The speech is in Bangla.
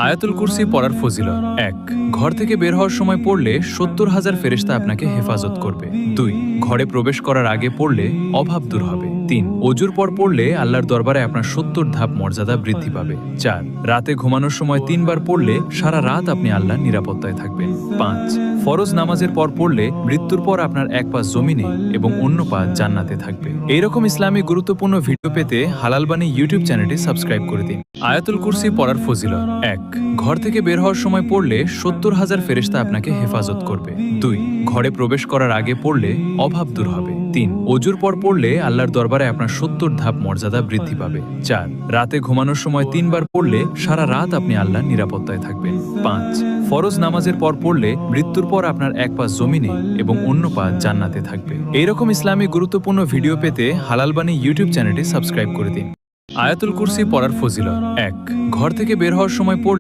আয়াতুল কুরসি পড়ার ফজিলত ১। ঘর থেকে বের হওয়ার সময় পড়লে ৭০,০০০ ফেরেশতা আপনাকে হেফাজত করবে। ২। ঘরে প্রবেশ করার আগে পড়লে অভাব দূর হবে। ৩। অজুর পর পড়লে আল্লাহর দরবারে আপনার ৭০ ধাপ মর্যাদা বৃদ্ধি পাবে। ৪। রাতে ঘুমানোর সময় ৩ বার পড়লে সারা রাত আপনি আল্লাহর নিরাপত্তায় থাকবেন। ৫। ফরজ নামাজের পর পড়লে মৃত্যুর পর আপনার এক পা জমিনে এবং অন্য পা জান্নাতে থাকবে। এইরকম ইসলামী গুরুত্বপূর্ণ ভিডিও পেতে হালাল বাণী ইউটিউব চ্যানেলটি সাবস্ক্রাইব করে দিন। আয়াতুল কুরসি পড়ার ফজিলত ১। ঘর থেকে বের হওয়ার সময় পড়লে ৭০,০০০ ফেরেশতা আপনাকে হেফাজত করবে। ২। ঘরে প্রবেশ করার আগে পড়লে অভাব দূর হবে। ৩। অজুর পর পড়লে আল্লাহর দরবারে আপনার ৭০ ধাপ মর্যাদা বৃদ্ধি পাবে। ৪। রাতে ঘুমানোর সময় ৩ বার পড়লে সারা রাত আপনি আল্লাহর নিরাপত্তায় থাকবেন। ৫। ফরজ নামাজের পর পড়লে মৃত্যুর পর আপনার এক পা জমিনে এবং অন্য পা জান্নাতে থাকবে। এইরকম ইসলামী গুরুত্বপূর্ণ ভিডিও পেতে হালাল বাণী ইউটিউব চ্যানেলটি সাবস্ক্রাইব করে দিন। আয়াতুল কুরসি পড়ার ফজিলত ১। ঘর থেকে বের হওয়ার সময় পড়লে